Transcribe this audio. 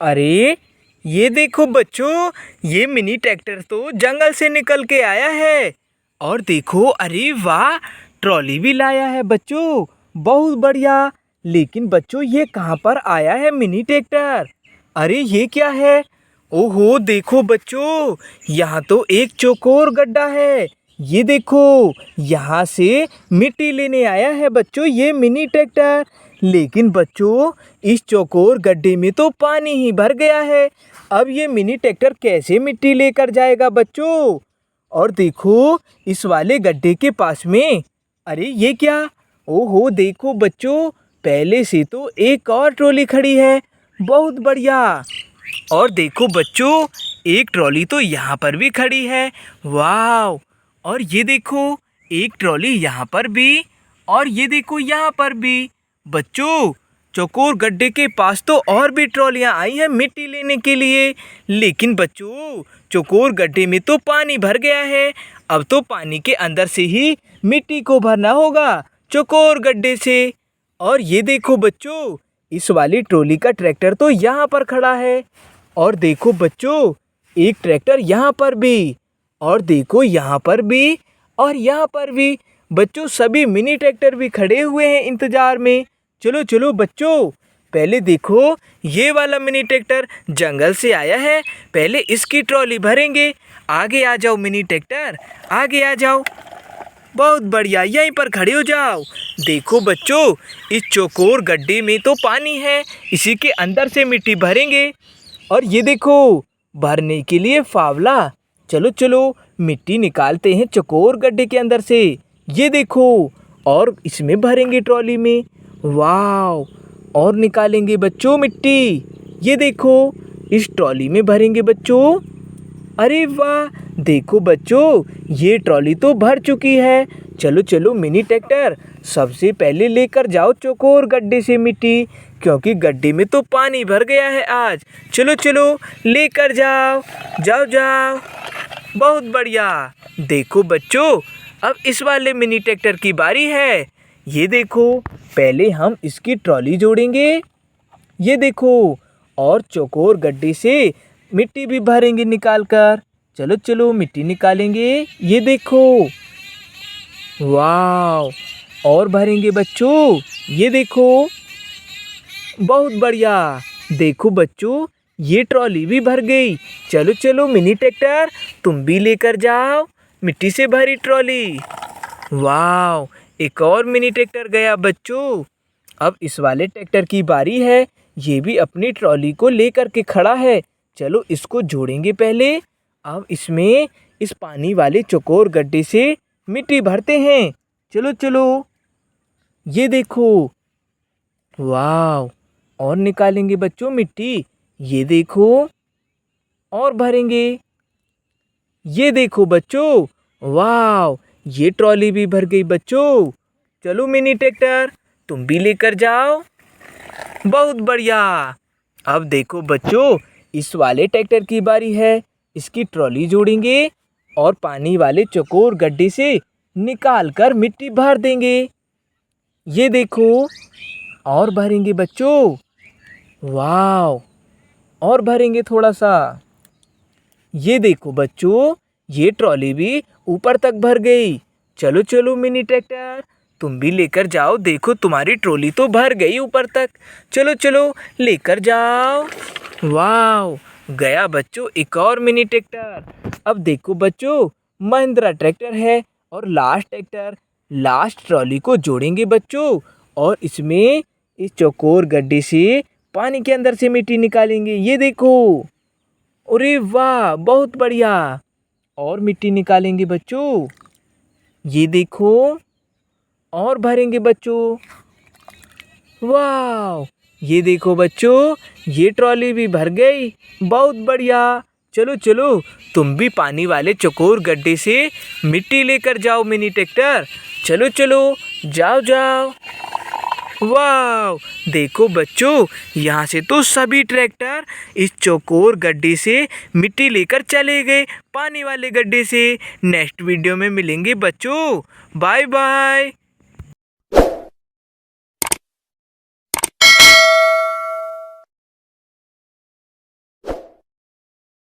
अरे ये देखो बच्चों, ये मिनी ट्रैक्टर तो जंगल से निकल के आया है। और देखो, अरे वाह, ट्रॉली भी लाया है बच्चों, बहुत बढ़िया। लेकिन बच्चों, ये कहाँ पर आया है मिनी ट्रैक्टर? अरे ये क्या है? ओहो देखो बच्चों, यहाँ तो एक चौकोर गड्ढा है। ये देखो, यहाँ से मिट्टी लेने आया है बच्चों ये मिनी ट्रैक्टर। लेकिन बच्चों, इस चौकोर गड्ढे में तो पानी ही भर गया है। अब ये मिनी ट्रैक्टर कैसे मिट्टी लेकर जाएगा बच्चों? और देखो, इस वाले गड्ढे के पास में, अरे ये क्या? ओहो देखो बच्चों, पहले से तो एक और ट्रॉली खड़ी है, बहुत बढ़िया। और देखो बच्चों, एक ट्रॉली तो यहाँ पर भी खड़ी है, वाह। और ये देखो, एक ट्रॉली यहाँ पर भी, और ये देखो यहाँ पर भी। बच्चों, चौकोर गड्ढे के पास तो और भी ट्रॉलियाँ आई हैं मिट्टी लेने के लिए। लेकिन बच्चों, चौकोर गड्ढे में तो पानी भर गया है। अब तो पानी के अंदर से ही मिट्टी को भरना होगा चौकोर गड्ढे से। और ये देखो बच्चों, इस वाली ट्रॉली का ट्रैक्टर तो यहाँ पर खड़ा है। और देखो बच्चों, एक ट्रैक्टर यहाँ पर भी, और देखो यहाँ पर भी, और यहाँ पर भी। बच्चों, सभी मिनी ट्रैक्टर भी खड़े हुए हैं इंतजार में। चलो चलो बच्चों, पहले देखो, ये वाला मिनी ट्रैक्टर जंगल से आया है, पहले इसकी ट्रॉली भरेंगे। आगे आ जाओ मिनी ट्रैक्टर, आगे आ जाओ। बहुत बढ़िया, यहीं पर खड़े हो जाओ। देखो बच्चों, इस चौकोर गड्ढे में तो पानी है, इसी के अंदर से मिट्टी भरेंगे। और ये देखो, भरने के लिए फावला। चलो चलो, मिट्टी निकालते हैं चौकोर गड्ढे के अंदर से। ये देखो, और इसमें भरेंगे ट्रॉली में, वाह। और निकालेंगे बच्चों मिट्टी। ये देखो, इस ट्रॉली में भरेंगे बच्चों। अरे वाह, देखो बच्चों, ये ट्रॉली तो भर चुकी है। चलो चलो मिनी ट्रैक्टर, सबसे पहले लेकर जाओ चौकोर गड्ढे से मिट्टी, क्योंकि गड्ढे में तो पानी भर गया है आज। चलो चलो, लेकर जाओ, जाओ जाओ। बहुत बढ़िया। देखो बच्चों, अब इस वाले मिनी ट्रैक्टर की बारी है। ये देखो, पहले हम इसकी ट्रॉली जोड़ेंगे। ये देखो, और चौकोर गड्ढे से मिट्टी भी भरेंगे निकाल कर। चलो चलो, मिट्टी निकालेंगे। ये देखो, वाह। और भरेंगे बच्चों। ये देखो, बहुत बढ़िया। देखो बच्चों, ये ट्रॉली भी भर गई। चलो चलो मिनी ट्रैक्टर, तुम भी लेकर जाओ मिट्टी से भरी ट्रॉली। वाह, एक और मिनी ट्रैक्टर गया बच्चों। अब इस वाले ट्रैक्टर की बारी है। ये भी अपनी ट्रॉली को लेकर के खड़ा है। चलो इसको जोड़ेंगे पहले। अब इसमें इस पानी वाले चौकोर गड्ढे से मिट्टी भरते हैं। चलो चलो, ये देखो, वाह। और निकालेंगे बच्चों मिट्टी। ये देखो, और भरेंगे। ये देखो बच्चों, वाह, ये ट्रॉली भी भर गई बच्चों। चलो मिनी ट्रैक्टर, तुम भी लेकर जाओ। बहुत बढ़िया। अब देखो बच्चों, इस वाले ट्रैक्टर की बारी है। इसकी ट्रॉली जोड़ेंगे और पानी वाले चौकोर गड्ढे से निकाल कर मिट्टी भर देंगे। ये देखो, और भरेंगे बच्चों। वाह, और भरेंगे थोड़ा सा। ये देखो बच्चों, ये ट्रॉली भी ऊपर तक भर गई। चलो चलो मिनी ट्रैक्टर, तुम भी लेकर जाओ। देखो, तुम्हारी ट्रॉली तो भर गई ऊपर तक। चलो चलो, लेकर जाओ। वाह, गया बच्चों एक और मिनी ट्रैक्टर। अब देखो बच्चों, महिंद्रा ट्रैक्टर है और लास्ट ट्रैक्टर। लास्ट ट्रॉली को जोड़ेंगे बच्चों, और इसमें इस चौकोर गड्ढे से पानी के अंदर से मिट्टी निकालेंगे। ये देखो, अरे वाह, बहुत बढ़िया। और मिट्टी निकालेंगे बच्चों। ये देखो, और भरेंगे बच्चों। वाह, ये देखो बच्चों, ये ट्रॉली भी भर गई। बहुत बढ़िया। चलो चलो, तुम भी पानी वाले चौकोर गड्ढे से मिट्टी लेकर जाओ मिनी ट्रैक्टर। चलो चलो, जाओ जाओ। वाह, देखो बच्चों, यहाँ से तो सभी ट्रैक्टर इस चौकोर गड्ढे से मिट्टी लेकर चले गए पानी वाले गड्ढे से। नेक्स्ट वीडियो में मिलेंगे बच्चों। Bye bye.